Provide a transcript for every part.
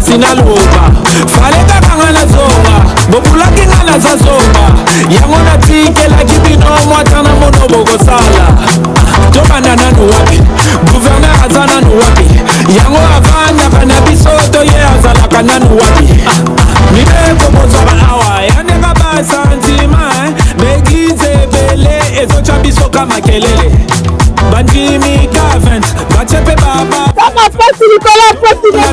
sina loba faleka kangana zonga bopulaki ngana za zonga yango natikela kibino mwatana mono bokosala tobanda nanu wapi gouverneur aza nanu wapi yango avandaka na biso toye azalaka nanu wapi mibeko bozwaka awa yandenga basantima begize ebele ezotya biso ka makelele bandimi kavent bachepe baba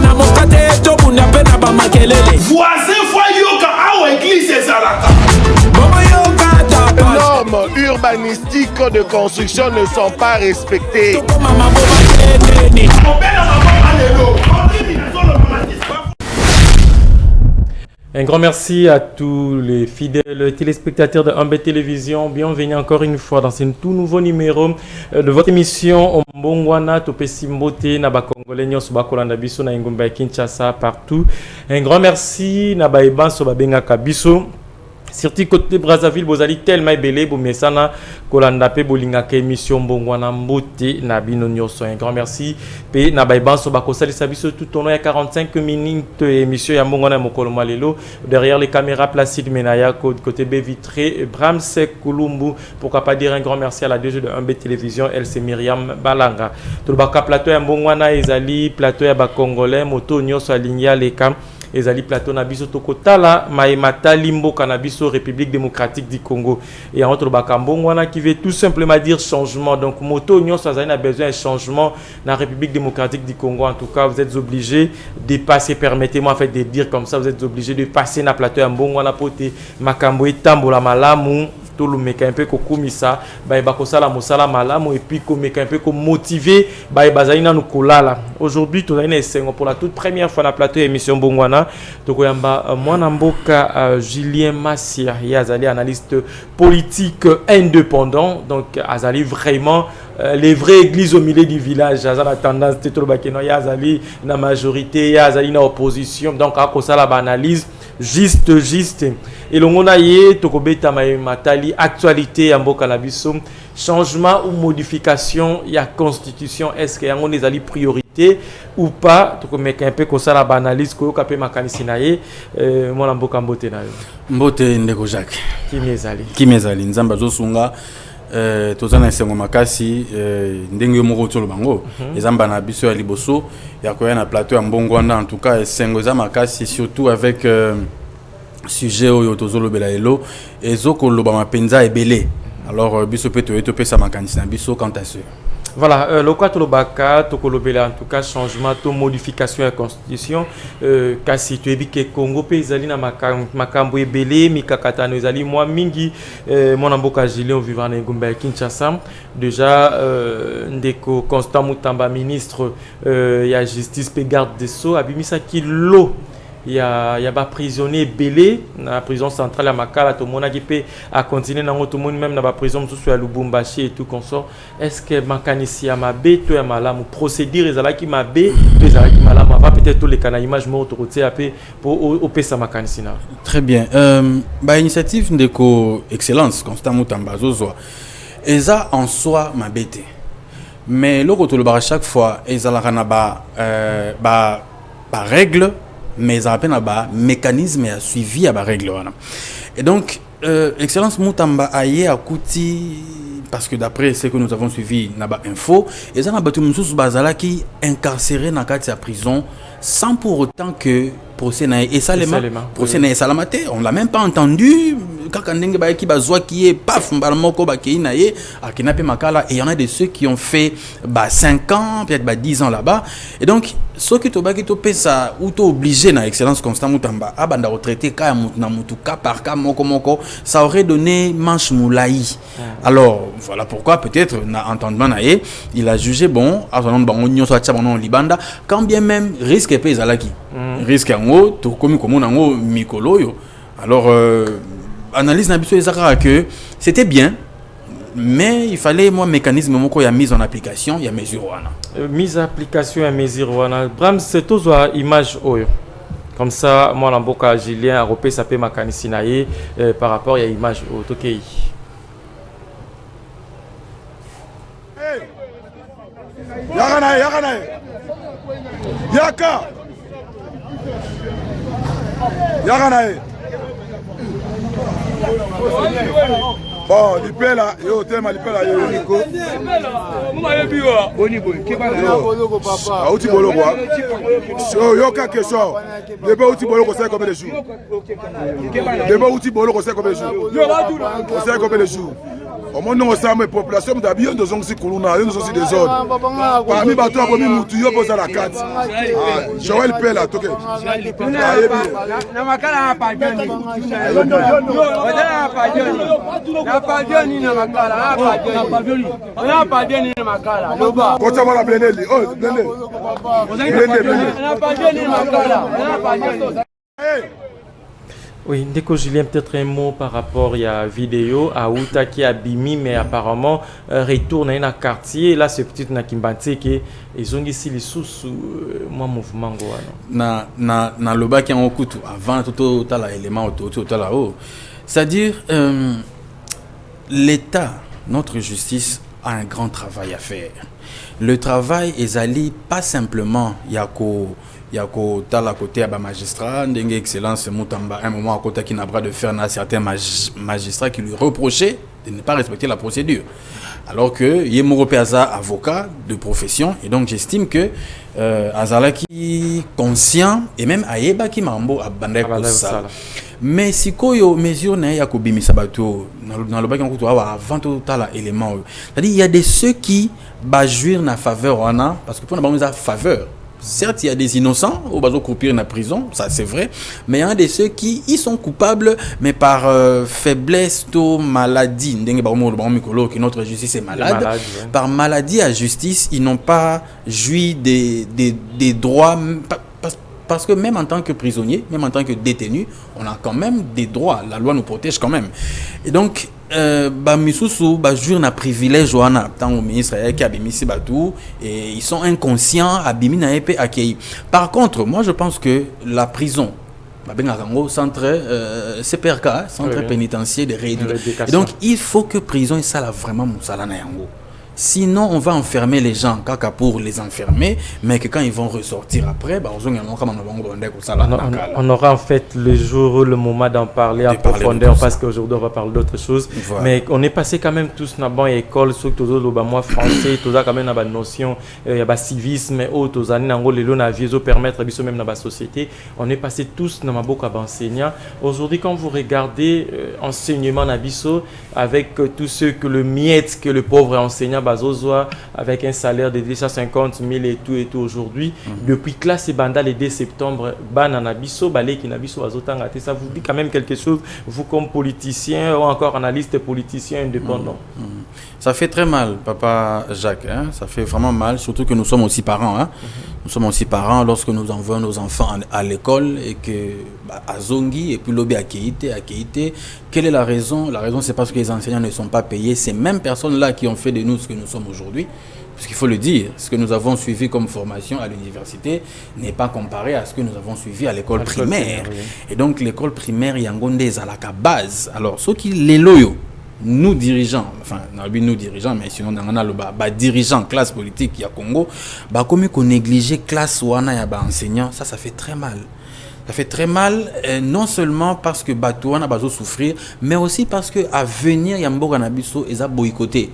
na mokate tobunda mpe na bamakelele voisin foyoka awa église ezalaka. Les normes urbanistiques de construction ne sont pas respectées. Un grand merci à tous les fidèles téléspectateurs de Ambé Télévision. Bienvenue encore une fois dans ce tout nouveau numéro de votre émission Ombongwana Topesi Mbote na ba Congolais nyonso ba kolanda biso na Ngumba Kinshasa partout. Un grand merci na ba ebanso ba bengaka biso. Surtout côté Brazzaville, bozali tellement belé, bo mesana kolanda pe bolinga ke émission Mbongwana Mbote na bino nyonso. Un grand merci pe na baiban so bakosali sabiso tout au long ya 45 minutes émission ya Mbongwana mokolo malelo derrière les caméras Placide Menaya côté B vitré Bramse Kulumbu, pourquoi pas dire un grand merci à la DG de 1B Télévision, elle c'est Myriam Balanga. Tout le baka plateau ya Mbongwana ezali plateau ya ba Congolais moto nyonso aligna les cam ezali plateau na biso tokotala maemata limbo canabiso République démocratique du Congo et en autre bakambongwana qui veut tout simplement dire changement. Donc moto nyonso azali na besoin de changement na République démocratique du Congo. En tout cas vous êtes obligés de passer, permettez-moi en fait de dire comme ça, vous êtes obligés de passer na plateau ya mbongwana pote makambo etambola malamu tout le mec un peu kokumisa ba bakosala mosala malamu et puis komeka un peu ko motiver ba bazalina nous kolala. Aujourd'hui tu as une essengo pour la toute première fois na plateau émission Mbongwana tokoyamba mwana mboka Julien Massia yazali analyste politique indépendant, donc azali vraiment les vraies églises au milieu du village. Azala tendance de tout le bakeno yazali na majorité yazali na opposition, donc akosala ba analyse juste et le mona yé tokobeta matali actualité ya mboka na biso, changement ou modification ya constitution, est-ce que yango ezali priorité ou pas, tokomeka un peu ko sala ba analyse ko kapé makanisi na ye mona mboka mbote na yo mbote ndeko Jacques kimezali nzamba zosunga tozana esengo makasi ndenge moko tolo bango ezamba na biso ya liboso ya koya na plateau ya Mbongwana. En tout cas esengo za makasi surtout avec sujet oyo tozolobela elo ezokoloba mapenza ebele. Alors biso pe to pesa makanisi na biso quant à ce voilà, le cas de Baka, en tout cas, changement, modification de la constitution, kasi tu es que Congo, Pézali, na Makambo Ebele, Mikakatano, Ezali, moi, Mingi, mon amboka Gilien, vivant en Ngumba Kinshasa, déjà, Ndeko Constant Moutamba, ministre, il y a justice, pe garde des Sceaux, Abimisa Kilo. Il y a des prisonniers belés dans la prison centrale à Makala, tout le monde a continué dans tout le monde, même dans la prison à Lubumbashi et tout consort. Est-ce que Makanisi a ma bé, toi malam, procédure les alaki ma bé, les alaki malam, va peut-être tous les canaux images mortes pour opérer sa Makanisi. Très bien. Bah initiative de excellence, Constant Moutamba Zozo. Eza en soi ma bête. Mais le retour le à chaque fois, eza la ba règle. Mais à peine à mécanisme et à suivi à la règle. Et donc, Excellence Moutamba aye à Kouti, parce que d'après ce que nous avons suivi, Naba Info, et ça n'a pas tout le monde bazala qui incarcéré dans la prison sans pour autant que procès n'a et salema procès n'a salamate, on l'a même pas entendu. Quand on a qui bazwa qui est paf mbalmoko ba ki naie à kinape makala, et il y en a de ceux qui ont fait 5 ans peut-être 10 ans là-bas. Et donc ceux qui toba qui topé ça ou to obligé na Excellence Constant Moutamba à banda retraité ka na mutu ka par ka moko ça aurait donné manche moulaï. Alors voilà pourquoi peut-être na entendement naie il a jugé bon à son nom bango nyonso a tchabano libanda quand bien même risque pe zalaki risque ngo to komi komo nango mikolo yo. Alors analyse na biso ezaka que c'était bien, mais il fallait moi mécanisme moko ya mise en application ya mesure wana mise en application ya mesure wana Bram c'est tout soit image oyo comme ça moi la mboka Julien a repé ça peut makanisi na ye par rapport à image au tokei yaka Yakanae. Bon, Lipela, yo, tema Lipela, yo. Outi bolo quoi? Yo, quelque chose. Debe outi bolo, on sait combien de jours. Debe outi bolo, on sait combien de jours. On sait combien de jours. Au moins, nous sommes une population d'habillés, nous sommes aussi Koulouna, nous sommes aussi des zones. Parmi les bateaux, nous sommes tous les la 4. Joël Pella, ok. Oui, Ndeko Julien, peut-être un mot par rapport à la vidéo à Outa qui a bimi, mais apparemment retourne dans un quartier. Là, c'est peut-être na Kimbanti qui ils ont ici les sous moi mouvement na loba qui en kutu avant tout là élément tout là haut. C'est-à-dire l'État, notre justice a un grand travail à faire. Le travail est allé pas simplement Yako tala côté à magistrat, d'engue excellence Moutamba, un moment à côté qui n'a pas de faire à certains magistrats qui lui reprochaient de ne pas respecter la procédure. Alors que Yemoro Peaza, avocat de profession, et donc j'estime que Azala qui conscient et même Ayeba qui mambo a bandé pour ça. Mais si koyo mesure na ya ko bimisa bato dans le bac en couteau avant tout tala élément. C'est-à-dire il y a des ceux qui ba jouir na faveur wana parce que pour na ba faveur. Certes, il y a des innocents au bas de la prison, ça c'est vrai, mais il y a des ceux qui ils sont coupables, mais par faiblesse ou maladie. Que notre justice est malade. Ouais. Par maladie à justice, ils n'ont pas joui des droits. Parce que même en tant que prisonnier, même en tant que détenu, on a quand même des droits. La loi nous protège quand même. Et donc, misusu jouir na privilège wana tant au ministre qui a bimisi batou et ils sont inconscients abimi na épée accueilli. Par contre, moi je pense que la prison centre CPRK, centre pénitentiaire de rééducation. Et donc il faut que prison ça là vraiment musala na yango. Sinon, on va enfermer les gens pour les enfermer, mais que quand ils vont ressortir après, on aura en fait le jour, le moment d'en parler en profondeur parce qu'aujourd'hui on va parler d'autres choses. Voilà. Mais on est passé quand même tous dans la école, surtout le moi français, tous quand même dans la notion, il y a le civisme, tous années dans le vie permettre même dans la société. On est passé tous dans ma boca d'enseignants. Aujourd'hui, quand vous regardez enseignement Nabiso avec tous ceux que le miette que le pauvre enseignant avec un salaire de 250 000 et tout aujourd'hui. Depuis classe et banda le 2 septembre, Bananabiso, Balé qui Nabiso Azotanga, ça vous dit quand même quelque chose, vous comme politicien ou encore analyste politicien indépendant. Ça fait très mal, papa Jacques, hein? Ça fait vraiment mal, surtout que nous sommes aussi parents. Hein? Nous sommes aussi parents lorsque nous envoyons nos enfants à l'école et que à Zongi et puis l'obé à Keïté. Quelle est la raison? La raison, c'est parce que les enseignants ne sont pas payés. Ces mêmes personnes-là qui ont fait de nous ce que nous sommes aujourd'hui. Parce qu'il faut le dire, ce que nous avons suivi comme formation à l'université n'est pas comparé à ce que nous avons suivi à l'école primaire. Oui. Et donc l'école primaire, Yangonde est à la base. Alors, ceux qui les loyaux, nous dirigeants, enfin, nous dirigeants, mais sinon, on a le dirigeant, classe politique, il y a Congo, comme qu'on négligeait classe ou on a enseignants, ça fait très mal. Ça fait très mal, non seulement parce que Batouan a besoin de souffrir, mais aussi parce que à venir, Yambo Ganabiso, ils ont boycotté.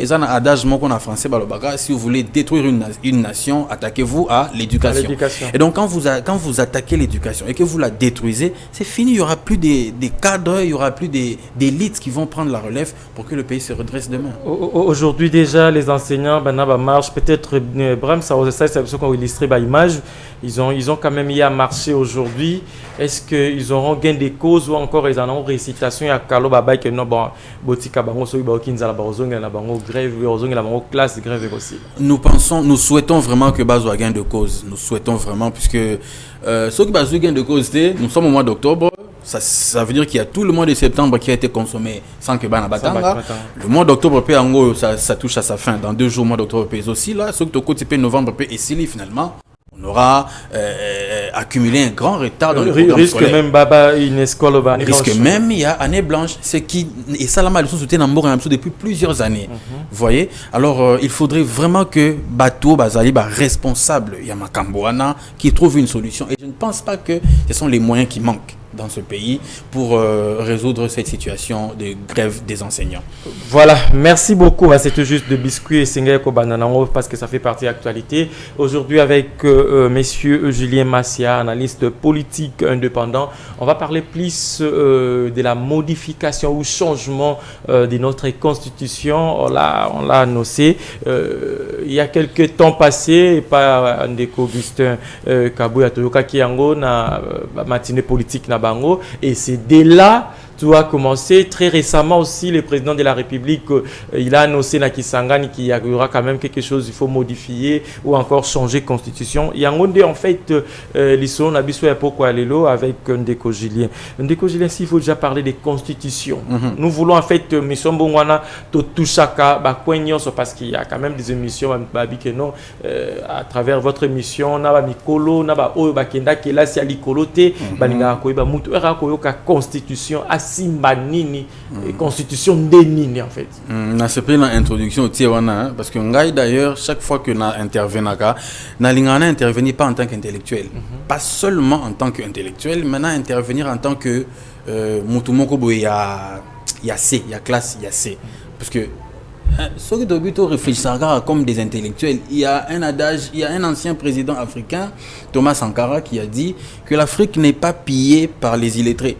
Ils ont un adage qu'on a français, si vous voulez détruire une nation, attaquez-vous à l'éducation. Et donc, quand vous attaquez l'éducation et que vous la détruisez, c'est fini. Il n'y aura plus des cadres, il n'y aura plus d'élites qui vont prendre la relève pour que le pays se redresse demain. Aujourd'hui, déjà, les enseignants, marche. Peut-être, Bram, ça c'est ce qu'on a illustré par image. Ils ont quand même eu à marcher aujourd'hui. Est-ce qu'ils auront gain des causes ou encore ils en ont récitation à Kalo Babaï que non, bon, Botika Bango, Soïba, Kinzala, Barozong, la Bango, grève, Barozong, la Bango, classe, grève aussi. Nous souhaitons vraiment que Bazo a gain de cause. Nous souhaitons vraiment, puisque ceux qui Bazo gain de cause, nous sommes au mois d'octobre. Ça veut dire qu'il y a tout le mois de septembre qui a été consommé sans que Bana Batanga. Le mois d'octobre, ça touche à sa fin. Dans 2 jours, le mois d'octobre, aussi là. Ceux qui ont novembre, et si finalement. On aura accumulé un grand retard dans le programme risque scolaire. Même Baba une école risque même il y a année blanche c'est qui et ça la mal sont soutenu depuis plusieurs années. Vous voyez, alors il faudrait vraiment que Bato Bazali responsable Yamakamboana qui trouve une solution et je ne pense pas que ce sont les moyens qui manquent. dans ce pays pour résoudre cette situation de grève des enseignants. Voilà, merci beaucoup. C'était juste de biscuits et Sengeko Bananango parce que ça fait partie de l'actualité. Aujourd'hui avec messieurs Julien Massia, analyste politique indépendant, on va parler plus de la modification ou changement de notre constitution. On l'a annoncé il y a quelques temps passés par Ndeko Augustin Kabouya Toyoka Kiango na matinée politique na bango, et c'est dès là tout a commencé. Très récemment aussi, le président de la République, il a annoncé na Kisangani qu'il y aura quand même quelque chose, il faut modifier ou encore changer constitution. Il y a en fait l'histoire na biso ya pourquoi lelo avec Ndeko Julien. Ndeko Julien, s'il faut déjà parler des constitutions. Nous voulons en fait mission bongwana to touchaka ba kwenyoso, parce qu'il y a quand même des émissions babikeno à travers votre émission na ba mikolo na ba o ba kenda ke la si alikolo te baninga ko ba mutu era ko yoka constitution Simba nini, constitution de nini en fait. Na c'est pas l'introduction au Tiwana, parce que ngai d'ailleurs chaque fois que na intervenaka, na lingana intervenir pas en tant qu'intellectuel, pas seulement en tant qu'intellectuel, maintenant intervenir en tant que mutumoko boy ya C, ya classe, ya C, parce que ceux qui doivent réfléchir comme des intellectuels, il y a un adage, il y a un ancien président africain, Thomas Sankara, qui a dit que l'Afrique n'est pas pillée par les illettrés,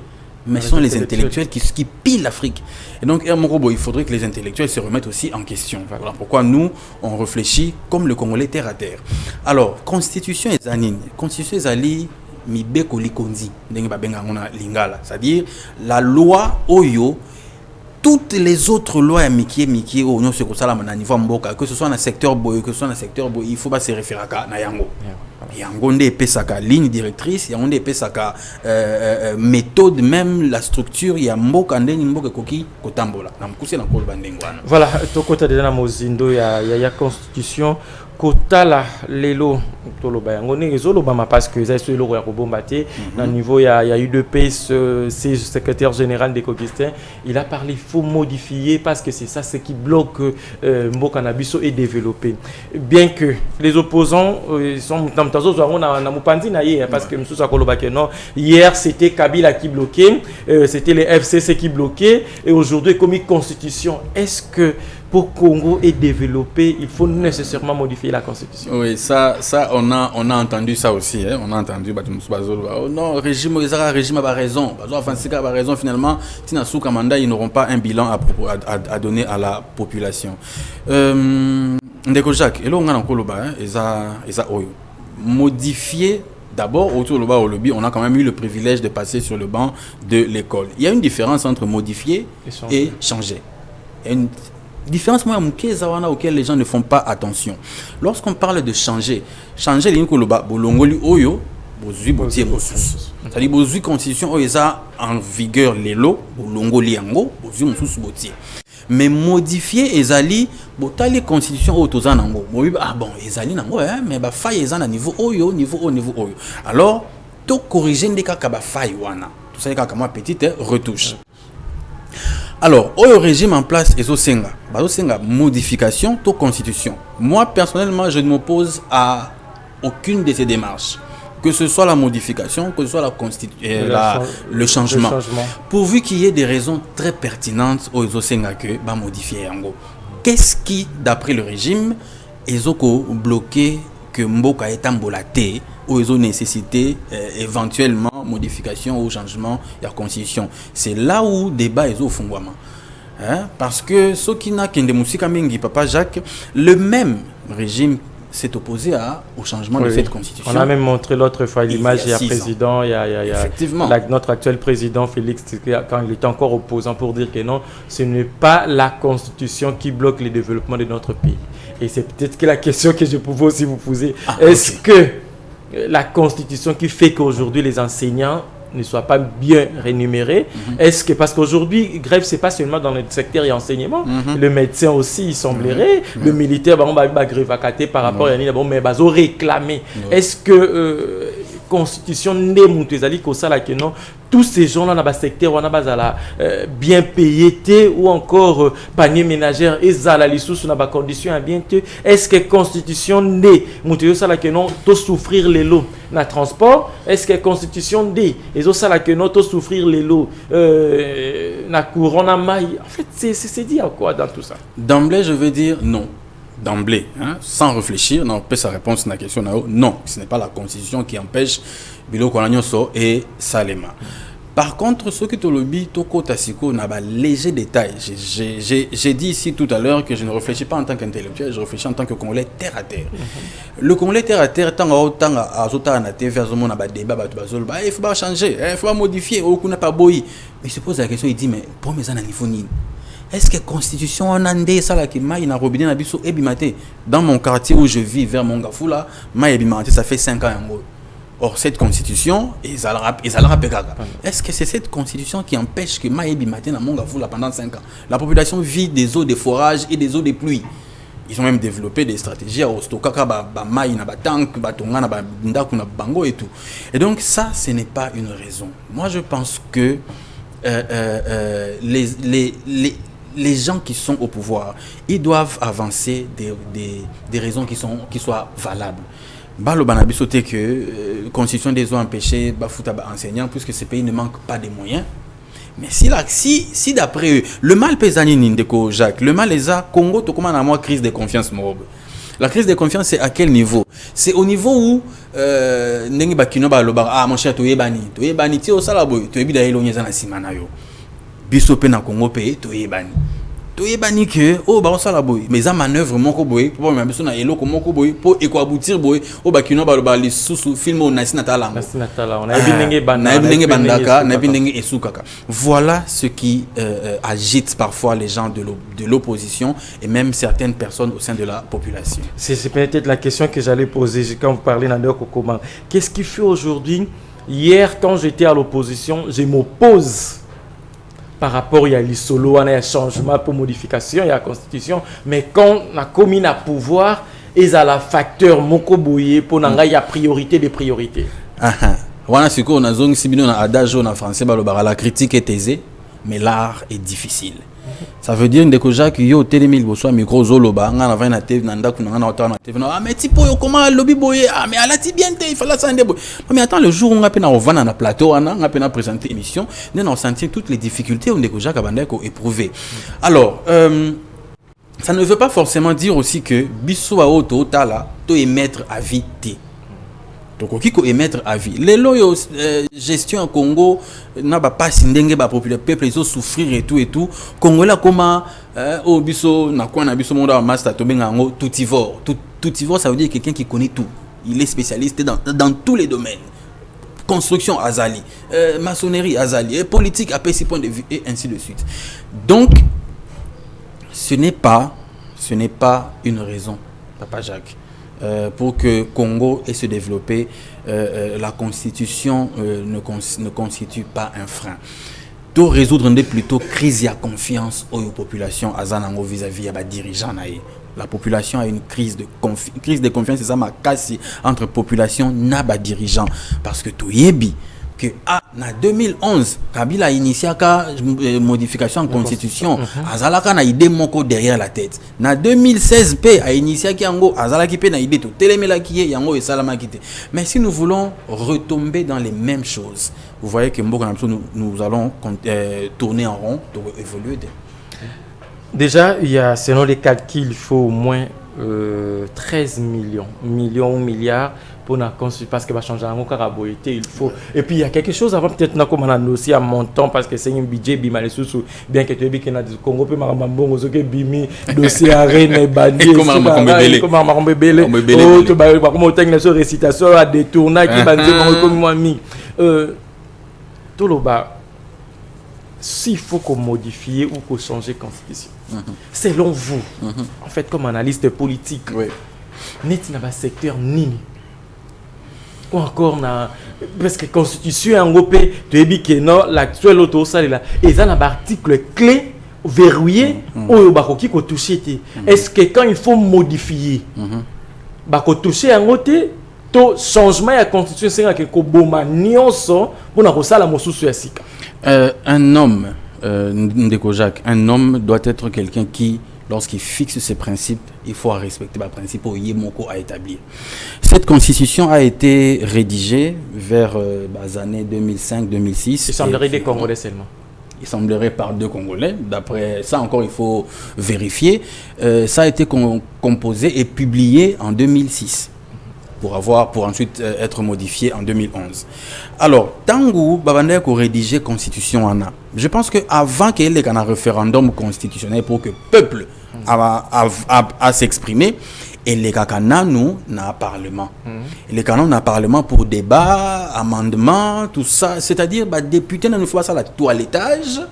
mais ce sont les intellectuels qui pillent l'Afrique. Et donc, il faudrait que les intellectuels se remettent aussi en question. Voilà pourquoi nous, on réfléchit comme le Congolais terre à terre. Alors, constitution est zanine. Constitution est ali mibeko likonzi. C'est-à-dire, la loi Oyo, toutes les autres lois à Mikie, au nom de niveau Mboka, que ce soit dans le secteur boy, que ce soit dans le secteur boy, il ne faut pas se référer à Nayango. Il y a une ligne directrice, il y a une méthode, même la structure, il y a Mboka Koki Kotambola. Voilà, Tokota de la Mozindo, il y a constitution. Kotala lelo toloba yango ne ezolobama parce que ça c'est le roi Robombate na niveau il y a eu c'est secrétaire général des Augustin, il a parlé il faut modifier parce que c'est ça ce qui bloque Mboka na biso et développer, bien que les opposants sont na mupanzi na hier parce que Moussa Koloba que non, hier c'était Kabila qui bloquait, c'était les FCC qui bloquaient, et aujourd'hui comme une constitution, est-ce que pour Congo est développé, il faut nécessairement modifier la constitution? Oui, ça on a entendu ça aussi, hein? On a entendu oh non, régime a raison, a raison finalement, Tinasou Kamanda, ils n'auront pas un bilan à donner à la population. Ndeko Jacques, et là on a encore le bas, modifier. D'abord, autour du bas au lobby, on a quand même eu le privilège de passer sur le banc de l'école. Il y a une différence entre modifier et changer. Il y a une différence auquel les gens ne font pas attention. Lorsqu'on parle de changer les c'est-à-dire que constitution est en vigueur mais modifier ezali botali constitution autozanango bon ezali nango mais ba faille ezana niveau oyo alors to corriger ndeka ka ba faille wana tout ça ka ma petite retouche. Alors, au régime en place, bazosenga modification de constitution. Moi, personnellement, je ne m'oppose à aucune de ces démarches. Que ce soit la modification, que ce soit le changement. Pourvu qu'il y ait des raisons très pertinentes aux Osenga que modifier. Qu'est-ce qui, d'après le régime, est bloqué que Mboka est embolaté ou ils ont nécessité éventuellement modification ou changement de la constitution? C'est là où débat est au fond. Parce que ce qui n'a qu'un de Papa Jacques, le même régime s'est opposé au changement de cette constitution. On a même montré l'autre fois l'image, il y a président, il y a effectivement notre actuel président Félix, quand il était encore opposant pour dire que non, ce n'est pas la constitution qui bloque le développement de notre pays. Et c'est peut-être que la question que je pouvais aussi vous poser. Est-ce que la constitution qui fait qu'aujourd'hui les enseignants ne soient pas bien rémunérés, est-ce que, parce qu'aujourd'hui, grève, c'est pas seulement dans le secteur et enseignement, le médecin aussi, il semblerait, le militaire, on va grève à côté par rapport à mais ils ont réclamé. Est-ce que constitution n'est moutezali comme ça là que non tous ces gens-là dans le secteur on a bien payé ou encore panier ménagère et zala les sous dans conditions ambiante. Est-ce que constitution né mutuyo sala que non to souffrir les lots na transport? Est-ce que constitution D et ça là que non to souffrir les lots na courant na maille? En fait c'est dit à quoi dans tout ça? D'emblée je veux dire non. D'emblée, hein, sans réfléchir, non, peut sa réponse à la question non, ce n'est pas la constitution qui empêche Bilo Konanyoso et Salema. Par contre, ce que tu lobby, Toko Tassiko n'a pas léger détail. J'ai dit ici tout à l'heure que je ne réfléchis pas en tant qu'intellectuel, je réfléchis en tant que Congolais terre à terre. Le Congolais terre à terre, tant à Zota na TV, à Zomon, à débat, il faut pas changer, il faut pas modifier, au coup n'a pas boyi. Mais il se pose la question, il dit, mais pour mes ananifonines. Est-ce que la constitution en Andé, ça là qui m'a na robiné na biso ebimate dans mon quartier où je vis vers Mongafula, m'a ebimate ça fait 5 ans en gros. Or cette constitution est-ce que c'est cette constitution qui empêche que m'a ebimate na Mongafula pendant 5 ans? La population vit des eaux de forage et des eaux de pluie. Ils ont même développé des stratégies à Ostokaka ba mai na ba tank ba tonga na ba ndaku na bango et tout. Et donc ça ce n'est pas une raison. Moi je pense que les gens qui sont au pouvoir, ils doivent avancer des raisons qui soient valables. Balo banabi sauté que constitution des eaux empêchées bafouta enseignants puisque ces pays ne manquent pas de moyens. Mais si d'après eux, le mal pesani Nindeko Jacques, le mal les a Congo to comment à moi crise de confiance morobe. La crise de confiance c'est à quel niveau? C'est au niveau où nengi bakino ba loba ah mon cher toyebani ti osala boy toyebi da elonyeza na simana yo. Biso pe na Congo pe toyebani que oh ba osala boy mais ça manœuvre moko boy pour même biso na eloko moko boy pour équaboutir boy o bakino ba loba li susu film on na sinatala on a binenge bandaka na binenge esukaka. Voilà ce qui agite parfois les gens de l'opposition et même certaines personnes au sein de la population. C'est peut-être la question que j'allais poser quand vous parlez dans comment. Qu'est-ce qui fait aujourd'hui? Hier quand j'étais à l'opposition, je m'oppose par rapport à l'isolo, il y a un changement pour modification, il y a la constitution, mais quand la commune a pouvoir, il y a la facteur mokoboye pour il y a priorité des priorités. Voilà ce qu'on a zone si bien on a adage en français la critique est aisée, mais l'art est difficile. Ça veut dire que Jacques yo télémil boso micro zoloba nga na vana tv nanda kuna na otana tv no mais tipo yo comment lobby boye ah mais alati bien te il fallait s'en débrouiller. Mais attends le jour où on a pena ovana na plateau on a pena présenter émission on a senti toutes les difficultés on que Jacques Abandeko éprouvé. Alors ça ne veut pas forcément dire aussi que biso a auto tala to émettre avis té. Donc qui ko émettre avis les loyo gestion en Congo n'a pas sindenge ba populaire peuple ils ont souffrir et tout Congolais comment au biso na kwa na biso monde master to benga ngo toutivore ça veut dire quelqu'un qui connaît tout, il est spécialiste dans tous les domaines, construction azali, maçonnerie azali, politique à petit point de vue et ainsi de suite. Donc ce n'est pas une raison, Papa Jacques, pour que Congo ait se développer. La constitution ne constitue pas un frein. Tout résoudre plutôt crise de confiance aux populations vis-à-vis des dirigeants. La population a une crise de confiance, c'est ça ma casse entre population et dirigeants. Parce que tout yebi que en 2011 Kabila a initié une modification en constitution, azalaka na idée moko derrière la tête. En 2016 p a initié yango azalaki pe na idée to telemela ki yango et salama kité. Mais si nous voulons retomber dans les mêmes choses, vous voyez que nous allons tourner en rond pour évoluer. Déjà, il y a, selon les calculs, il faut au moins 13 millions ou milliards pour la construire, parce que va changer en caraboité, il faut. Et puis il y a quelque chose avant peut-être comme on a aussi à montant parce que c'est un budget bimale sous bien que tu aies bien que Congo peut marambon aux ok bimi dossier arène bandit comme marambé belé oh tu vas comme autant de récitation à détourner qui bandit comme moi mi tout le bas. S'il faut qu'on modifie ou qu'on change la constitution, selon vous, en fait, comme analyste politique, n'est-ce pas secteur nini ou encore parce que la constitution en Europe, tu as dit que l'actuel auto là, et ça un article clé verrouillé ou bakoki ko toucher. Est-ce que quand il faut modifier, bako toucher en côté to changement ya constitution c'est que koboma nyonso pona kosala mosusu ya sika. Un homme, Ndeko Jacques, un homme doit être quelqu'un qui, lorsqu'il fixe ses principes, il faut respecter les principes que Yemoko a établis. Cette constitution a été rédigée vers les années 2005-2006. Il semblerait des Congolais seulement. Il semblerait par 2 Congolais. D'après ça encore, il faut vérifier. Ça a été composé et publié en 2006. Pour ensuite être modifié en 2011. Alors, Tangu Babandé a rédigé constitution en a. Je pense qu'avant qu'il y ait un référendum constitutionnel pour que le peuple a s'exprimer, et les Kakana nous n'a parlement. Les canons n'a parlement pour débat, amendement, tout ça. C'est-à-dire, député n'a pas ça la toilettage.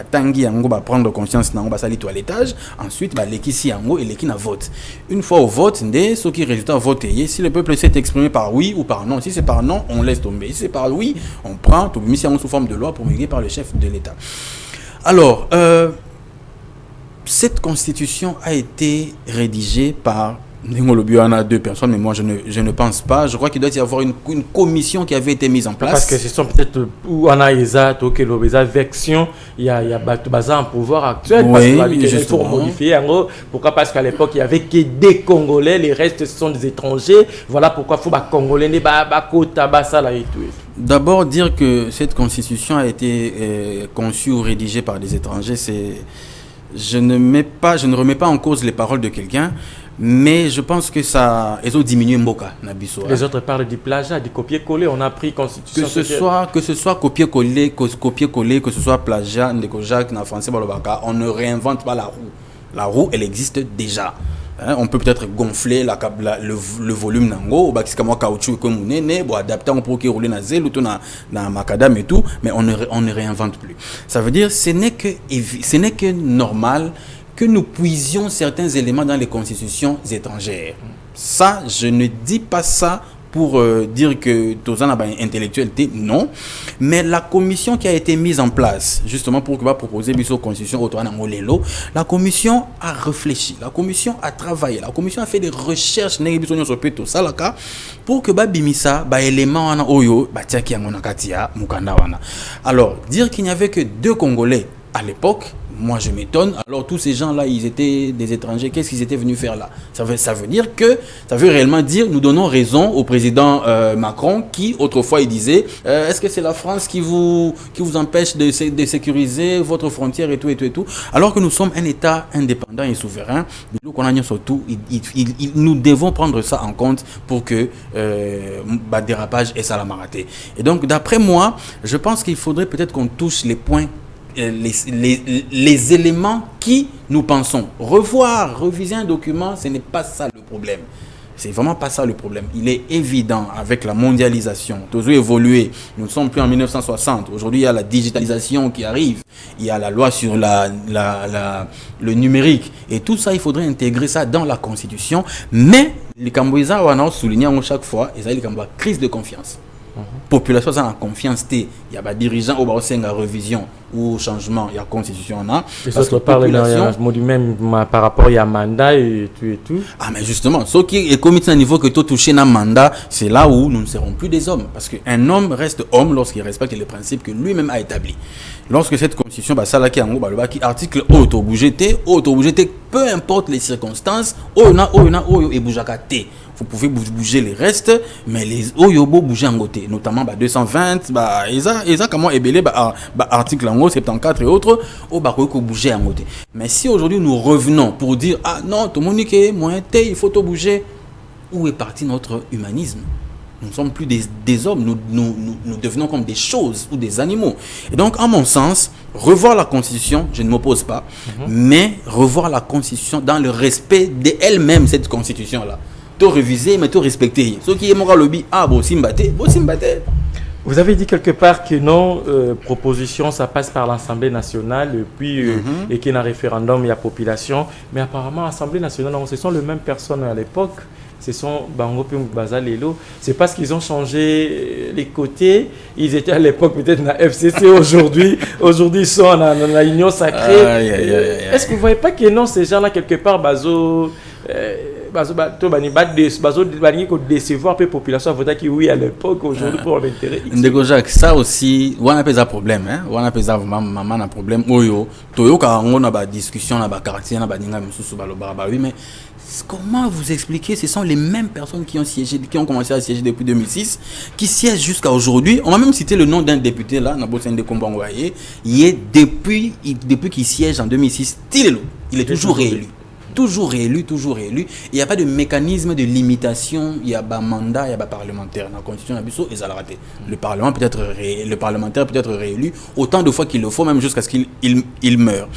Tangi yango va prendre conscience na sali toilettage, ensuite l'équipe si yango et l'équipe na vote. Une fois au vote, ce qui résultat vote, si le peuple s'est exprimé par oui ou par non, si c'est par non, on laisse tomber. Si c'est par oui, on prend tout mis sous forme de loi promulguée par le chef de l'État. Alors, cette constitution a été rédigée par il y en a 2 personnes, mais moi je ne pense pas. Je crois qu'il doit y avoir une commission qui avait été mise en place. Parce que ce sont peut-être où on a les vection, il y a en pouvoir actuel. Oui, parce qu'il faut modifier. Pourquoi? Parce qu'à l'époque il n'y avait que des Congolais, les restes ce sont des étrangers. Voilà pourquoi il faut que Congolais et tout. D'abord, dire que cette constitution a été conçue ou rédigée par des étrangers, je ne remets pas en cause les paroles de quelqu'un. Mais je pense que ça, ils ont diminué Mboka. Les autres parlent du plagiat, du copier-coller. On a pris constitution. Que ce soit copier-coller, que ce soit plagiat, Ndeko Jacques, en français, on ne réinvente pas la roue. La roue, elle existe déjà. On peut peut-être gonfler le volume nango, comme caoutchouc comme on adapter pour qu'il roule dans zel ou dans macadam et tout, mais on ne réinvente plus. Ça veut dire ce n'est que normal que nous puisions certains éléments dans les constitutions étrangères. Ça, je ne dis pas ça pour dire que tous en intellectualité, non. Mais la commission qui a été mise en place, justement pour proposer une constitution la commission a réfléchi, la commission a travaillé, la commission a fait des recherches pour que bimisa élément alors dire qu'il n'y avait que 2 Congolais à l'époque, moi je m'étonne. Alors tous ces gens-là, ils étaient des étrangers. Qu'est-ce qu'ils étaient venus faire là? Ça veut réellement dire, nous donnons raison au président Macron qui autrefois il disait, est-ce que c'est la France qui vous empêche de sécuriser votre frontière et tout. Alors que nous sommes un État indépendant et souverain, nous devons prendre ça en compte pour que dérapage et salamaraté. Et donc d'après moi, je pense qu'il faudrait peut-être qu'on touche les points. Les éléments qui nous pensons. Reviser un document, ce n'est pas ça le problème. C'est vraiment pas ça le problème. Il est évident avec la mondialisation, toujours évolué. Nous ne sommes plus en 1960. Aujourd'hui, il y a la digitalisation qui arrive. Il y a la loi sur le numérique. Et tout ça, il faudrait intégrer ça dans la Constitution. Mais les Cambodgiens, on a souligné chaque fois, ils ont une crise de confiance. Population a confiance, il y a des dirigeants au la révision ou changement, il y a constitution les autres parlent même par rapport à mandat et tout. Ah mais justement, ce qui est comité à niveau que tu touches un mandat, c'est là où nous ne serons plus des hommes, parce qu'un homme reste homme lorsqu'il respecte les principes que lui-même a établis. Lorsque cette constitution qui article auto bouger peu importe les circonstances, vous pouvez bouger les restes, mais les Oyobo bouger en côté, notamment 220, comment ébélé article 74 et autres, bouger en côté. Mais si aujourd'hui nous revenons pour dire ah non, tout le monde il faut tout bouger, où est parti notre humanisme? Nous ne sommes plus des hommes, nous devenons comme des choses ou des animaux. Et donc, en mon sens, revoir la Constitution, je ne m'oppose pas, mais revoir la Constitution dans le respect d'elle-même, cette Constitution-là. Tout réviser, mais tout respecter. Ce qui est mon lobby, Vous avez dit quelque part que non, proposition, ça passe par l'Assemblée nationale, et puis et qu'il y a un référendum, il y a population. Mais apparemment, l'Assemblée nationale, ce sont les mêmes personnes à l'époque. Ce sont Bango et Bazalelo. C'est parce qu'ils ont changé les côtés. Ils étaient à l'époque peut-être dans la FCC. Aujourd'hui, ils sont dans la Union sacrée. Est-ce que vous ne voyez pas que non, ces gens-là, quelque part, Bazo, décevoir la population voter qui oui à l'époque aujourd'hui pour l'intérêt. Ndeko Jacques, ça aussi, on a pas problème, hein. On a pas maman un problème. Oyo, toyo ka on a ba discussion na ba quartier na ba ninga mususu ba loba ba oui mais comment vous expliquer, ce sont les mêmes personnes qui ont commencé à siéger depuis 2006, qui siègent jusqu'à aujourd'hui. On va même citer le nom d'un député là, Nabosende Kombangwaye, depuis qu'il siège en 2006, il est toujours réélu. Toujours réélu. Il n'y a pas de mécanisme de limitation, il y a un mandat, il y a un parlementaire. Dans la Constitution, ils ont raté. Le parlementaire peut être réélu autant de fois qu'il le faut, même jusqu'à ce qu'il meure.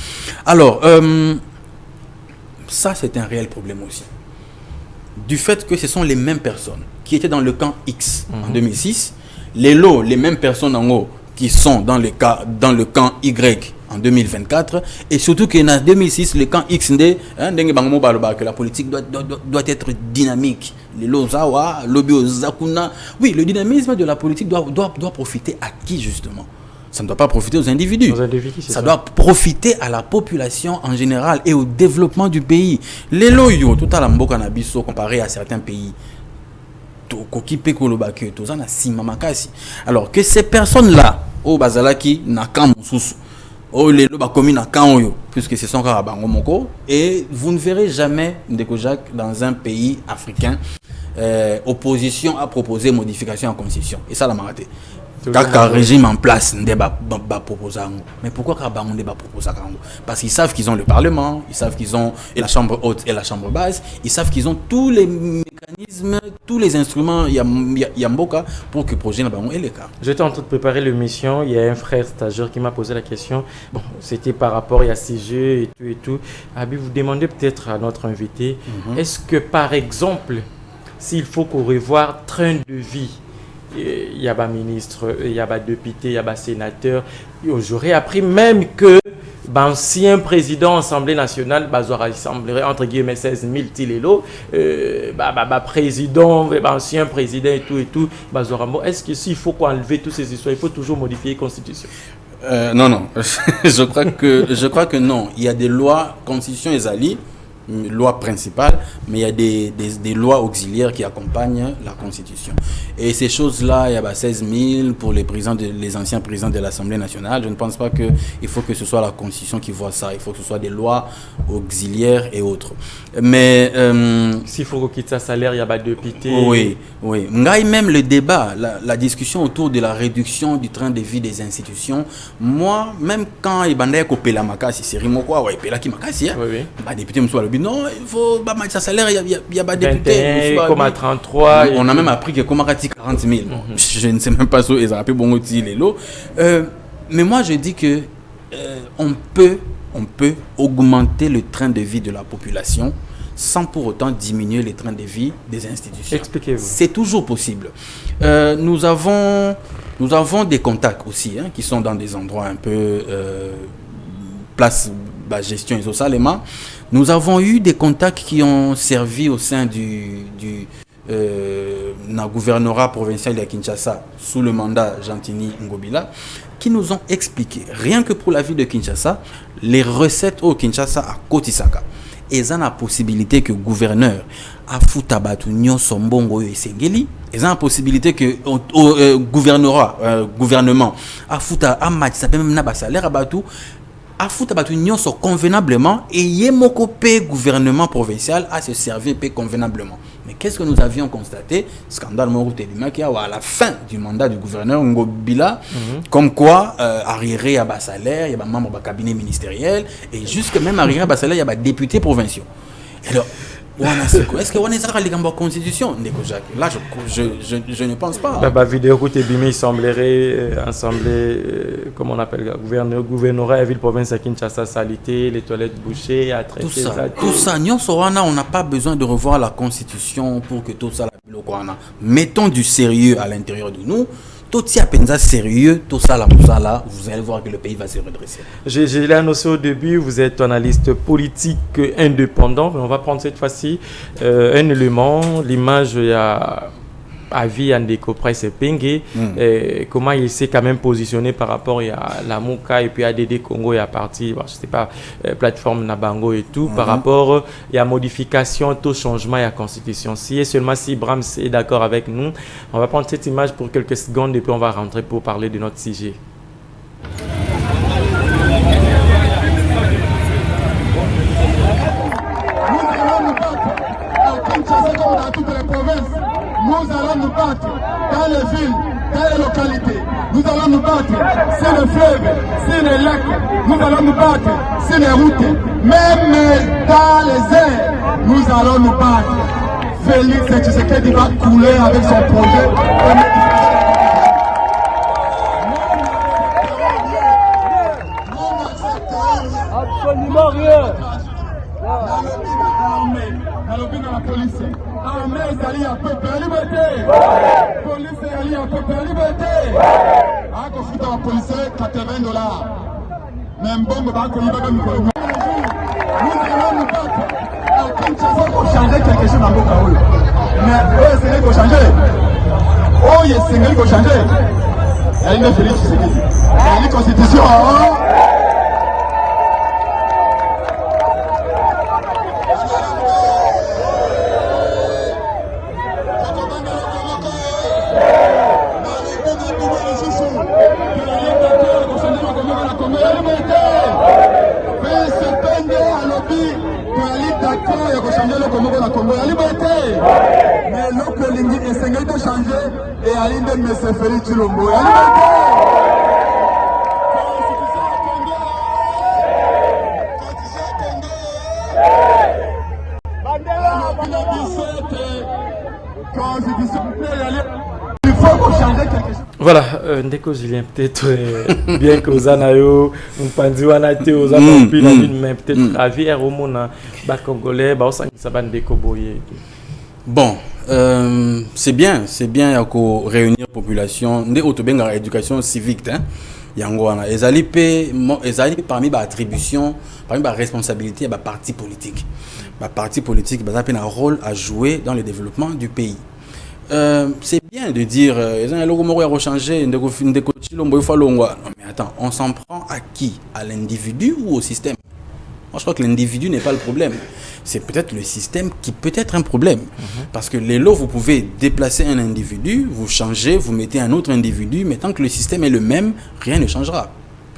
Alors, ça, c'est un réel problème aussi. Du fait que ce sont les mêmes personnes qui étaient dans le camp X en 2006, les mêmes personnes en haut qui sont dans le camp Y en 2024, et surtout qu'en 2006, le camp X, que la politique doit être dynamique. Oui, le dynamisme de la politique doit profiter à qui justement? Ça ne doit pas profiter aux individus. Ça doit profiter à la population en général et au développement du pays. Les loyaux, tout à l'ambo cannabis comparé à certains pays. Alors que ces personnes-là, au Bazalaki, puisque ce sont Karabangomoko, et vous ne verrez jamais Ndeko Jacques dans un pays africain opposition à proposer modification en constitution. Et ça, la maraté. Quand régime en place, mais pourquoi Karabangomoko ne propose ça? Parce qu'ils savent qu'ils ont le Parlement, ils savent qu'ils ont la Chambre haute et la Chambre basse, ils savent qu'ils ont tous les mécanismes, tous les instruments, il y a Mboka pour que le projet ait le cas. J'étais en train de préparer l'émission, il y a un frère stagiaire qui m'a posé la question. Bon, c'était par rapport à ces jeux et tout. Abi, vous demandez peut-être à notre invité, est-ce que par exemple, s'il faut qu'on revoie train de vie, il y a des ministres, il y a des députés, il y a des sénateurs. J'aurais appris même que l'ancien président de l'Assemblée nationale, rassemblerait entre guillemets 16 000 tilélos, président, ancien président et tout. Est-ce que s'il faut enlever toutes ces histoires, il faut toujours modifier la Constitution? Non. je crois que non. Il y a des lois, Constitution et Zali, loi principale, mais il y a des lois auxiliaires qui accompagnent la Constitution. Et ces choses-là, il y a 16 000 pour les anciens présidents de l'Assemblée nationale. Je ne pense pas qu'il faut que ce soit la Constitution qui voit ça. Il faut que ce soit des lois auxiliaires et autres. Mais s'il faut qu'il quitte sa salaire, il y a des députés. Oui. Même le débat, la discussion autour de la réduction du train de vie des institutions. Moi, même quand il y a la makasi, c'est Rimokwa, il y a makasi, député non, il faut mettre sa salaire, il y a des députés. 33. On a même appris que comme 40 000. Je ne sais même pas si ils ont appelé bon les lots. Mais moi, je dis que on peut augmenter le train de vie de la population sans pour autant diminuer le train de vie des institutions. Expliquez-vous. C'est toujours possible. Nous avons des contacts aussi qui sont dans des endroits un peu place gestion isosalement. Nous avons eu des contacts qui ont servi au sein du gouvernorat provincial de Kinshasa sous le mandat Gentini Ngobila, qui nous ont expliqué, rien que pour la ville de Kinshasa, les recettes au Kinshasa à Kotisaka. Et ils ont la possibilité que le gouverneur a foutu Sombongo et Sengeli. Ils ont la possibilité que le gouvernement a foutu Amati, ça peut même pas salaire à a foutu convenablement et yemoko pe gouvernement provincial a se servir convenablement. Mais qu'est-ce que nous avions constaté? Scandale qui a à la fin du mandat du gouverneur Ngobila, comme quoi arriéré à bas salaire, il y a des membres du cabinet ministériel et jusque même arriéré à bas salaire, il y a des députés provinciaux. Alors, est-ce qu'on est à la Constitution? Là, je ne pense pas. Vidéo il semblerait comment on appelle, gouvernorat et ville province à Kinshasa, salité, les toilettes bouchées, à traiter tout ça. On n'a pas besoin de revoir la Constitution pour que tout ça. Mettons du sérieux à l'intérieur de nous. Tout ça sérieux, tout ça là, vous allez voir que le pays va se redresser. J'ai annoncé au début, vous êtes analyste politique indépendant, mais on va prendre cette fois-ci un élément, l'image, il y a avis Andeko Presse Pengue, comment il s'est quand même positionné par rapport à la Mouka et puis à ADD Congo et à partir, je sais pas, plateforme Nabango et tout, par rapport à modification, tout changement et à constitution. Si et seulement si Brahms est d'accord avec nous, on va prendre cette image pour quelques secondes et puis on va rentrer pour parler de notre sujet. Comme dans toutes les provinces, nous allons nous battre dans les villes, dans les localités. Nous allons nous battre sur les fleuves, sur les lacs. Nous allons nous battre sur les routes. Même dans les airs, nous allons nous battre. Félix Tshisekedi va couler avec son projet. Absolument rien. La police, l'armée est alliée à peuple à liberté. Police est alliée à peuple à liberté. Ah, qu'on fout en police, $80. Même bombe, bah, qu'on y va comme nous allons nous battre. À Kinshasa, pour changer quelque chose dans Bokaoul. Mais, oh, c'est qu'il faut changer. Oh, c'est qu'il faut changer. Il y a une Félix Tshisekedi. Il y a une constitution. Et Aline de Messeferi Chilombo. Voilà, Ndeko Julien, peut-être bien que Ozanayo, Mpandiwanate, Ozanapi, mais peut-être Javier Romona, Congolais, Ndeko Boye. Bon, c'est bien, il y a qu'au réunir population, des autobenga éducation civique, hein. Yangwana, ezali parmi les attributions, parmi les responsabilités, les partis politiques. Les partis politiques, ils ont un rôle à jouer dans le développement du pays. C'est bien de dire, mais attends, on s'en prend à qui? À l'individu ou au système? Moi, je crois que l'individu n'est pas le problème. C'est peut-être le système qui peut être un problème. Parce que les lots, vous pouvez déplacer un individu, vous changez, vous mettez un autre individu, mais tant que le système est le même, rien ne changera.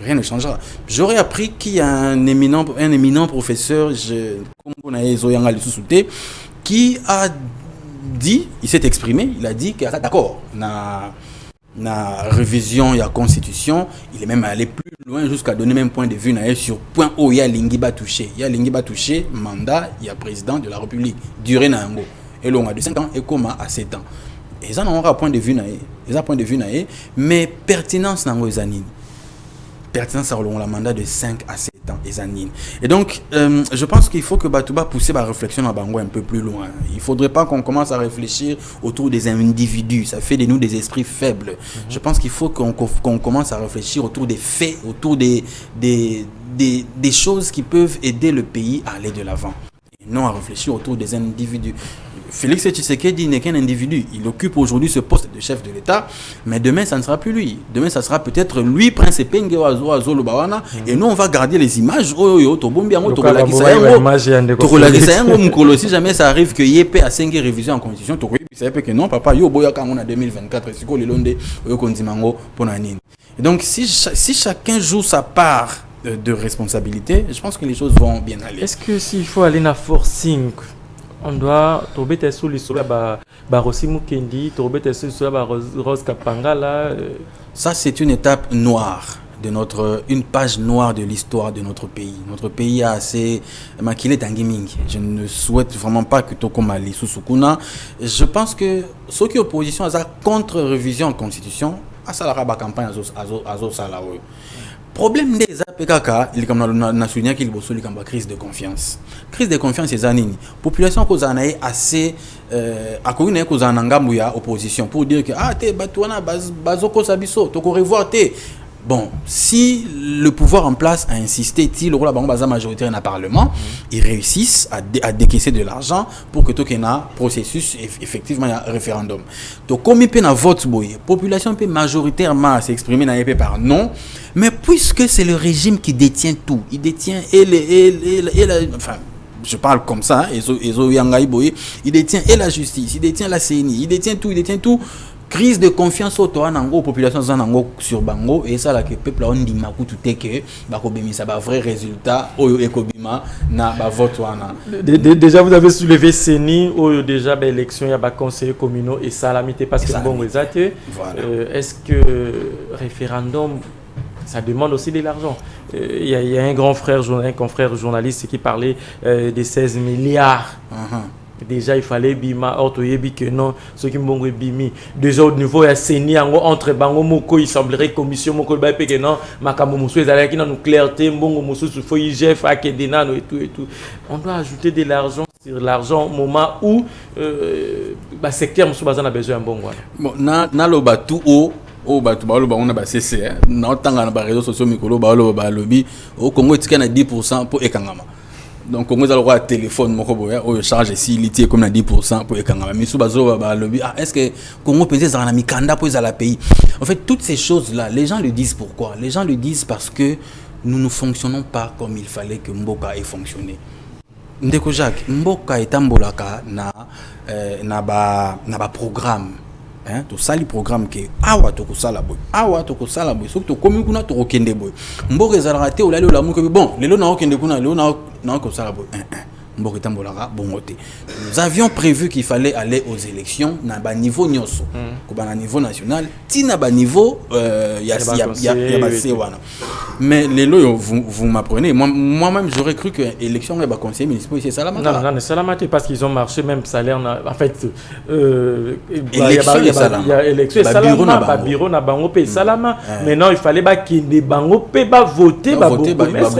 Rien ne changera. J'aurais appris qu'il y a un éminent professeur, qui a dit, il s'est exprimé, il a dit qu'il est d'accord. Na révision et la constitution, il est même allé plus loin jusqu'à donner même point de vue sur point où il y a Lingiba touché. Il y a Lingiba touché, mandat, il y a président de la République, durée Nango. Et l'on a de 5 ans et comment à 7 ans. Et ça n'aura point de vue mais pertinence Nango Zanine. Pertinence à la mandat de 5 à 7 ans et donc je pense qu'il faut que Batouba pousse la réflexion à Bango un peu plus loin. Il ne faudrait pas qu'on commence à réfléchir autour des individus, ça fait de nous des esprits faibles. Je pense qu'il faut qu'on commence à réfléchir autour des faits, autour des choses qui peuvent aider le pays à aller de l'avant, et non à réfléchir autour des individus. Félix Tshisekedi n'est qu'un individu. Il occupe aujourd'hui ce poste de chef de l'État, mais demain, ça ne sera plus lui. Demain, ça sera peut-être lui, Prince Penge Oazo Bawana, et nous, on va garder les images. Si jamais ça arrive que Yépé a 5 révisions en constitution, que non, papa, yo boyaka on a 2024, c'est quoi le londe, et donc, si chacun joue sa part de responsabilité, je pense que les choses vont bien aller. Est-ce que s'il faut aller dans forcing, on doit tomber sur l'histoire de Rossi Mukendi, tomber sur l'histoire de Rose Kapangala? Ça, c'est une étape noire une page noire de l'histoire de notre pays. Notre pays a assez maquillé Tangiming. Je ne souhaite vraiment pas que Toko Mali Susukuna. Je pense que ceux qui sont opposition à sa contre-révision en constitution, à ça la campagne à Salawe. Problème des APKK, il y a une crise de confiance. Crise de confiance, c'est Zanini. Population qui est assez opposition pour dire que ah, te batouana bazoko sabiso, toko revoir te. Bon, si le pouvoir en place a insisté, si le rôle de la majoritaire dans le Parlement, ils réussissent à décaisser de l'argent pour que tout ait un processus, effectivement, un référendum. Donc, comme il y a un vote, la population peut majoritairement s'exprimer par non, mais puisque c'est le régime qui détient tout, il détient enfin, je parle comme ça, il détient et la justice, il détient la CNI, il détient tout. Crise de confiance aux populations sur Bango et ça là que peuple a dit ma tout est que bakobemi ça va vrai résultat oyo ekobima na ba vote wana. Déjà vous avez soulevé CENI oyo déjà ba élection ya ba conseillers communaux et salamité parce que bon exact. Est-ce que référendum ça demande aussi de l'argent? Il y a un confrère journaliste qui parlait des 16 milliards. Déjà il fallait bima ortoyebi que non ceux qui m'ont bimi déjà au niveau ya CENI entre bango moko il semblerait commission moko ba pe que non makambo musu ezala ki na nous clarté mbongo musu faut IGF akedena et tout on doit ajouter de l'argent sur l'argent au moment où secteur musu bazana besoin mbongo bon na lo batu o batu ba lo ba on a ba CC na tanga na ba réseaux sociaux mikolo ba lo ba lobby au Congo etika na 10% pour ekangama. Donc, on a le droit de téléphone, on charge si il comme 10% pour les Kangama. Mais sous lobby, est-ce que Congo peut dire un mikanda pour la pays? En fait, toutes ces choses-là, les gens le disent pourquoi? Les gens le disent parce que nous ne fonctionnons pas comme il fallait que Mboka ait fonctionné. Ndeko Jacques, Mboka est ambolaka na ba programme. Hein, tout ça le programme que awa to ko sala boy so to komi kuna to okende boy mboka ezalaka te olali olamu que bon lelo na okende kuna lelo na ko sala boy mboka tambolaka bongote. Nous avions prévu qu'il fallait aller aux élections na ba niveau nyonso ko ba na niveau national ti na ba niveau ya wana. Mais lelo vous m'apprenez moi-même j'aurais cru que élection et ba conseiller municipal c'est Salamata. Non Salamata parce qu'ils ont marché même salaire en fait il y a élection Salama bureau na bango pe Salama maintenant il fallait ba kinde bango pe ba voter ba bourgmestre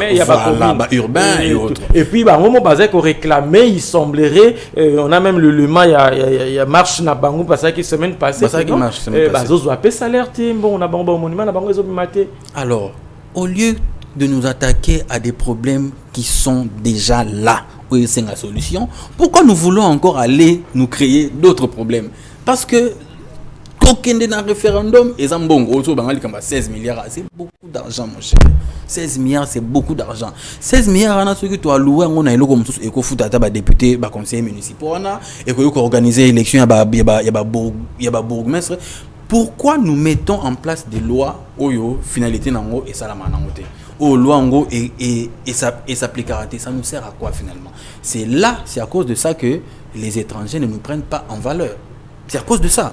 il y a ba commune urbain et autres et puis bango basé qu'on réclamait il semblerait on a même le lema il y a marche na bango parce que semaine passée bazozo a pe salaire bon on a bango monument na bango ezo maté. Alors au lieu de nous attaquer à des problèmes qui sont déjà là où c'est une solution, pourquoi nous voulons encore aller nous créer d'autres problèmes? Parce que aucun de nos référendums et Zambongo, 16 milliards, c'est beaucoup d'argent, mon cher. 16 milliards, c'est beaucoup d'argent. 16 milliards, on a ce que tu as loué, on a comme tous, et qu'on fout à député, conseiller municipal, et qu'on organise l'élection, il y a bourgmestre. Pourquoi nous mettons en place des lois, oyo, finalité nango et salama nangote? Oh, loi ngo et s'appliquera. Ça nous sert à quoi finalement? C'est à cause de ça que les étrangers ne nous prennent pas en valeur. C'est à cause de ça.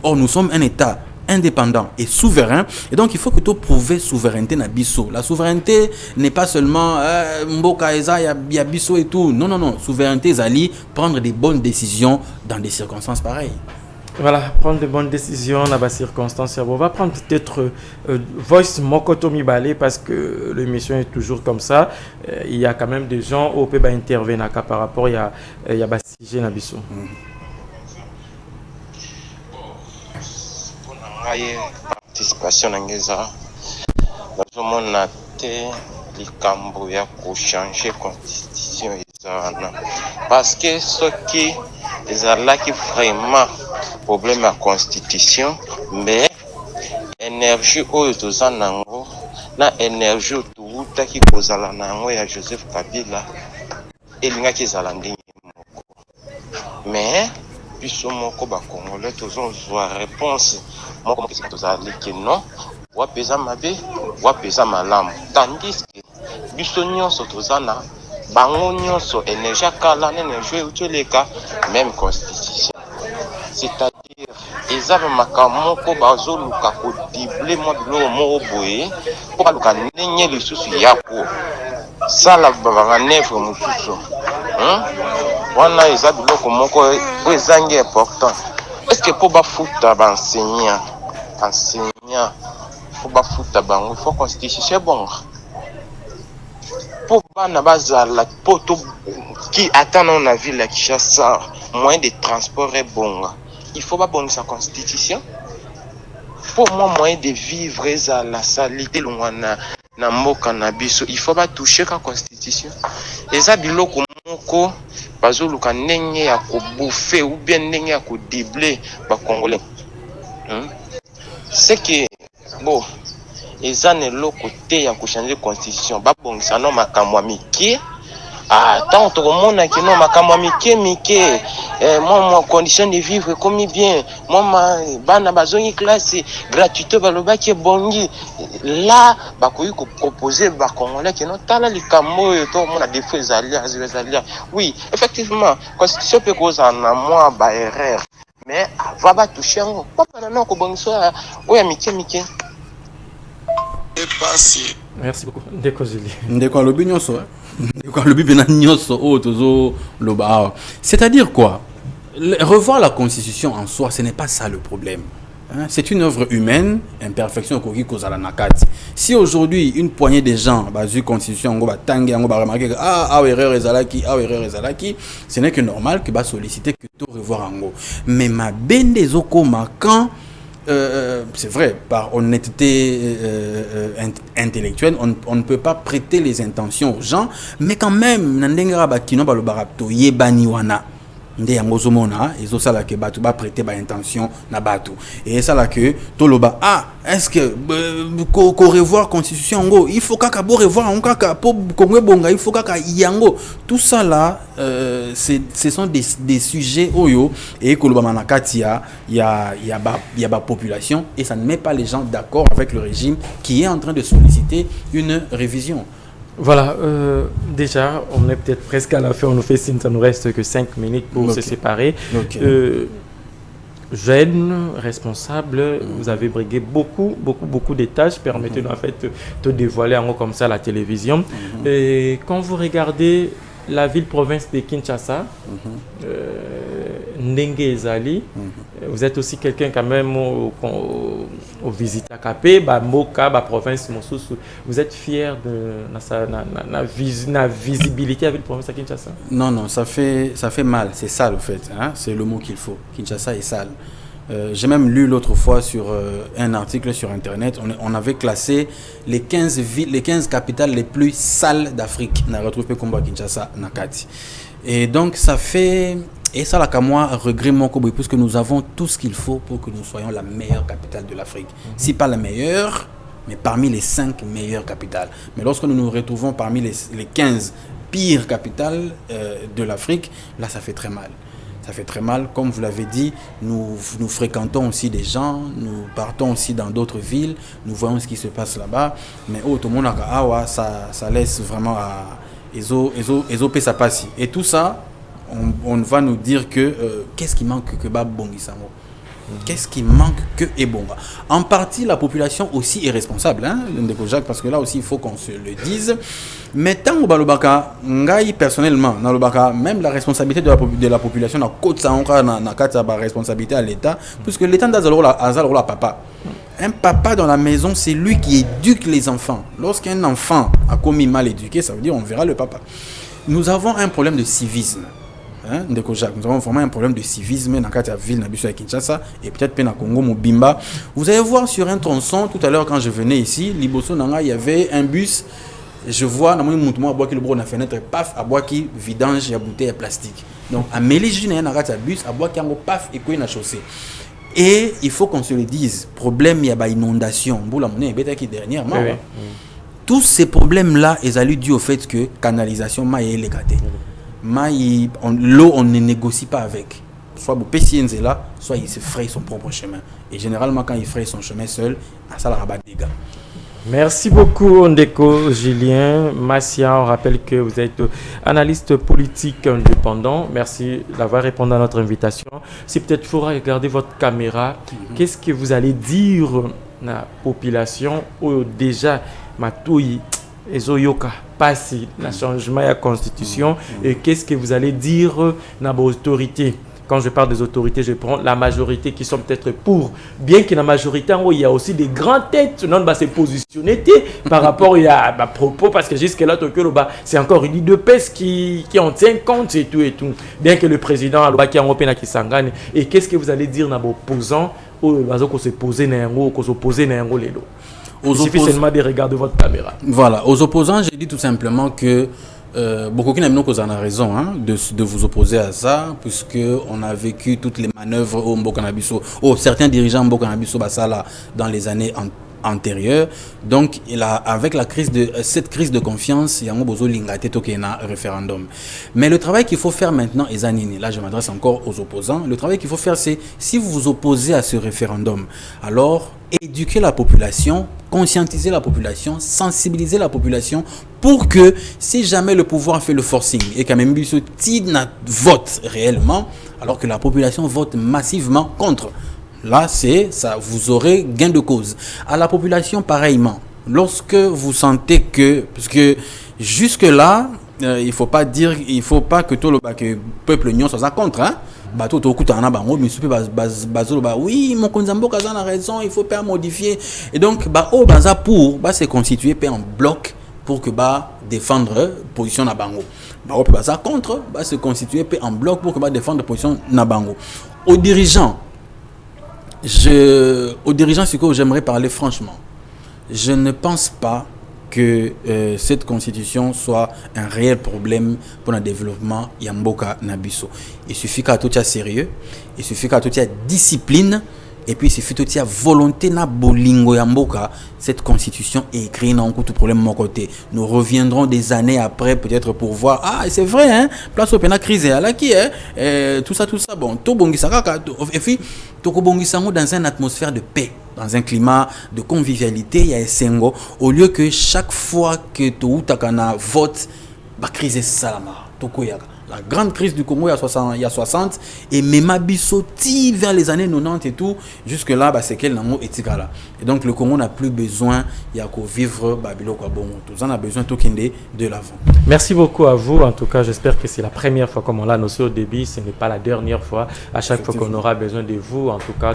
Or, nous sommes un État indépendant et souverain. Et donc, il faut que tu prouves souveraineté na biso. La souveraineté n'est pas seulement Mboka Eza, il y a biso et tout. Non. Souveraineté, Zali, prendre des bonnes décisions dans des circonstances pareilles. Voilà, prendre de bonnes décisions dans les circonstances. On va prendre peut-être Voice Mokotomi Balé parce que l'émission est toujours comme ça. Il y a quand même des gens au peut intervenir par rapport il y a sujet na biso. Participation ngeza nazomona te likambo ya ko changer constitution ezana parce que ce qui ezalaki vraiment problème à constitution mais énergie oyo toza nango na énergie outaki kozala nango ya Joseph Kabila elingaki ezala ndenge moko mais biso moko ba congolais tozozwa réponse moko tozali que non wapeza mabe wapeza malamu tandis que biso nyonso toza na bango nyonso énergie kala na énergie utoleka même constitution. C'est-à-dire ezava makamoko bazoluka ko dibler mo bilo mo boye ko baluka nenye lisusu yako sala baba nefu mususu wana eza biloko moko ezangi important. Est-ce que pour bafuta ba enseignant pour bafuta bango il faut constitution bon pour bana bazala poto qui attend dans la ville la Kinshasa moyen de transport est bon. Il faut pas bonne sa constitution. pour moi moyen de vivre la salité na mboka na biso il faut pas toucher la constitution eza biloko moko bazoluka ndenge ya kobouffer ou bien ndenge ya kodibler ba congolais c'est que bon eza neloko te ya kochanger constitution babongisa no makambo mike tant que qui non makambo mike moi condition de vivre comme bien moi bana bazongi classe gratuité balobaki bongi là bakoyi ko proposer ba congolais qui non tala likambo to mona défaut zalia oui effectivement constitution peut cause en moi ba erreur mais va ba toucher ngo papa na ko bongiso oya mike merci beaucoup ndeko Julie ndeko lobi nyonso c'est-à-dire quoi? Revoir la constitution en soi, ce n'est pas ça le problème. C'est une œuvre humaine, imperfection kozala nakati. Si aujourd'hui une poignée de gens basu constitution ngo batangi ngo ba remarquer erreur ezalaki, ce n'est que normal que ba solliciter que tout revoir ngo. Mais ma bende zokoma quand c'est vrai, par honnêteté intellectuelle, on ne peut pas prêter les intentions aux gens, mais quand même, nandengara bakino balobarato yebani wana. Nde yangozomona ezo sala ke batu ba prêter ba intention na batu et ça là que toloba est-ce que ko revoir constitution ngo il faut kaka bo revoir on kaka po kongwe bonga il faut kaka yango tout ça là ce sont des sujets oyo et koloba manakati il y a population et ça ne met pas les gens d'accord avec le régime qui est en train de solliciter une révision. Voilà, déjà, on est peut-être presque à la fin, on nous fait signe, ça nous reste que 5 minutes pour se séparer. Jeune, responsable, vous avez brigué beaucoup de tâches, permettez-nous en fait de dévoiler en haut comme ça à la télévision. Et quand vous regardez la ville-province de Kinshasa, Ndenge Ezali, vous êtes aussi quelqu'un quand même au visite à Kapé, Moka, province Mosusu. Vous êtes fier de la visibilité à la ville-province de Kinshasa? Non, ça fait mal, c'est sale au fait, hein? C'est le mot qu'il faut. Kinshasa est sale. J'ai même lu l'autre fois sur un article sur internet, on avait classé les 15 villes, les 15 capitales les plus sales d'Afrique. On a retrouvé Komba, Kinshasa, Nakati. Et donc ça fait, et ça là qu'à moi regrette mon Kobo, puisque nous avons tout ce qu'il faut pour que nous soyons la meilleure capitale de l'Afrique. Si pas la meilleure, mais parmi les 5 meilleures capitales. Mais lorsque nous nous retrouvons parmi les 15 pires capitales de l'Afrique, là ça fait très mal. Ça fait très mal. Comme vous l'avez dit, nous fréquentons aussi des gens, nous partons aussi dans d'autres villes, nous voyons ce qui se passe là-bas. Mais tout le monde ça laisse vraiment à Ezo ça passe. Et tout ça, on va nous dire que qu'est-ce qui manque que Babongisango? Qu'est-ce qui manque que Ebonga? En partie, la population aussi est responsable, hein, parce que là aussi, il faut qu'on se le dise. Mais tant que Balobaka, personnellement, même la responsabilité de la population, la responsabilité à l'État, puisque l'État n'a pas papa. Un papa dans la maison, c'est lui qui éduque les enfants. Lorsqu'un enfant a commis mal éduqué, ça veut dire on verra le papa. Nous avons un problème de civisme. Nous avons vraiment un problème de civisme dans la ville de Kinshasa et peut-être dans Congo Mobimba. Vous allez voir sur un tronçon, tout à l'heure quand je venais ici, Liboso Nanga, il y avait un bus. Je vois, dans mon à boire qui le bras de la fenêtre, paf, à boire qui vidange et bouteille plastique. Donc, à Méligine, il y a un bus, à boire qui a paf et quoi une chaussée. Et il faut qu'on se le dise, problème, il y a une inondation. Dernièrement, tous ces problèmes-là, ils sont dus au fait que canalisation est légale. L'eau, on ne négocie pas avec. Soit vous payez là, soit il se fraye son propre chemin. Et généralement, quand il fraye son chemin seul, ça rabat des dégâts. Merci beaucoup, Ndeko Julien Massia. On rappelle que vous êtes analyste politique indépendant. Merci d'avoir répondu à notre invitation. Si peut-être il faudra regarder votre caméra, qu'est-ce que vous allez dire à la population ou déjà Matouyi Ezoyoka passi le changement de la constitution et qu'est-ce que vous allez dire à vos autorités? Quand je parle des autorités, je prends la majorité qui sont peut-être pour. Bien que la majorité, il y a aussi des grandes têtes. Non, se positionner par rapport à propos, parce que jusque-là, c'est encore une idée de pèse qui en tient compte et tout. Bien que le président qui est en Open qui s'engage. Et qu'est-ce que vous allez dire à vos opposants se poser lelo. Il suffit seulement de regarder votre caméra. Voilà, aux opposants, j'ai dit tout simplement que beaucoup qui n'ont pas raison de vous opposer à ça, puisque on a vécu toutes les manœuvres au Mbokanabiso, certains dirigeants Mbokanabiso Basala dans les années antérieures. Donc, avec cette crise de confiance, il y a un référendum. Mais le travail qu'il faut faire maintenant, et Zanini, là je m'adresse encore aux opposants, le travail qu'il faut faire, c'est si vous vous opposez à ce référendum, alors éduquer la population, conscientiser la population, sensibiliser la population pour que si jamais le pouvoir fait le forcing et quand même vote réellement, alors que la population vote massivement contre. Là, c'est ça, vous aurez gain de cause. À la population, pareillement. Lorsque vous sentez que, parce que jusque-là, il faut pas que tout le peuple union soit contre, hein. Oui, mon Konzambo Kazan a raison, il faut pas modifier. Et donc, c'est constitué en bloc pour que défendre position na bango. Contre, se constituer en bloc pour que défendre position na bango. Aux dirigeants, ce que j'aimerais parler franchement. Je ne pense pas que cette constitution soit un réel problème pour le développement Yamboka Nabiso. Il suffit qu'à tout sérieux, il suffit qu'à tout discipline, et puis il suffit tout volonté na bolingo Yamboka. Cette constitution est écrite dans tout problème de mon côté. Nous reviendrons des années après peut-être pour voir. Ah, c'est vrai, hein? Place au pénal crise, à la qui, tout ça, bon, tout bongisaka, et puis tout bongisango dans une atmosphère de paix. Dans un climat de convivialité, il y a Sengo, au lieu que chaque fois que tout takana vote, crise salama, tokoyaka. La grande crise du Congo il y a 60 et même Abissoti vers les années 90 et tout, jusque là c'est quel nango etikala. Et donc le Congo n'a plus besoin il y a qu'au vivre babilo quoi bon, tout en a besoin tout kinde de l'avant. Merci beaucoup à vous. En tout cas, j'espère que c'est la première fois comme on l'a annoncé au début, ce n'est pas la dernière fois. À chaque fois qu'on aura besoin de vous, en tout cas,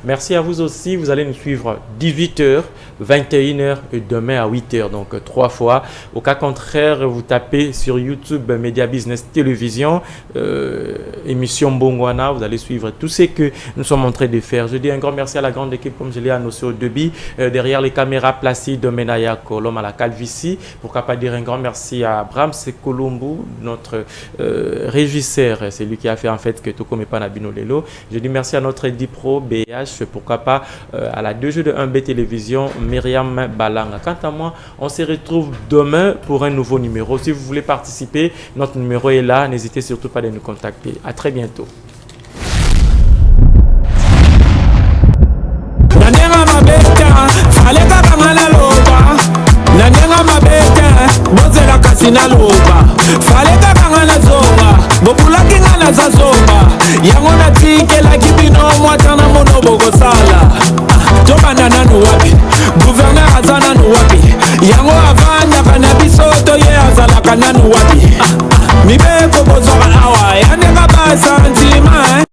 merci à vous aussi. Vous allez nous suivre 18h, 21h et demain à 8h, donc 3 fois. Au cas contraire, vous tapez sur YouTube Média Business Télévision, émission Mbongwana, vous allez suivre tout ce que nous sommes en train de faire. Je dis un grand merci à la grande équipe, comme je l'ai annoncé au début, derrière les caméras placées de Menaya Kolom à la calvitie. Pourquoi pas dire un grand merci à Abraham Sekolombo, notre régisseur, c'est lui qui a fait en fait que Toko Mepanabino Lelo. Je dis merci à notre Edipro BH, pourquoi pas à la 2G de 1B Télévision, Myriam Balanga. Quant à moi, on se retrouve demain pour un nouveau numéro. Si vous voulez participer, notre numéro est là, n'hésitez surtout pas à nous contacter. À très bientôt. Nanenga mabete bozela kasina loba faleka kangana zonga bopulaki ngana za zonga yango na tikela kibino mwatana monobo kosala tobana nanu wapi gouverneur azana nu wapi yango avanda kana bisoto ye azala kana nu wapi mibeko bozora awa yanenga basantima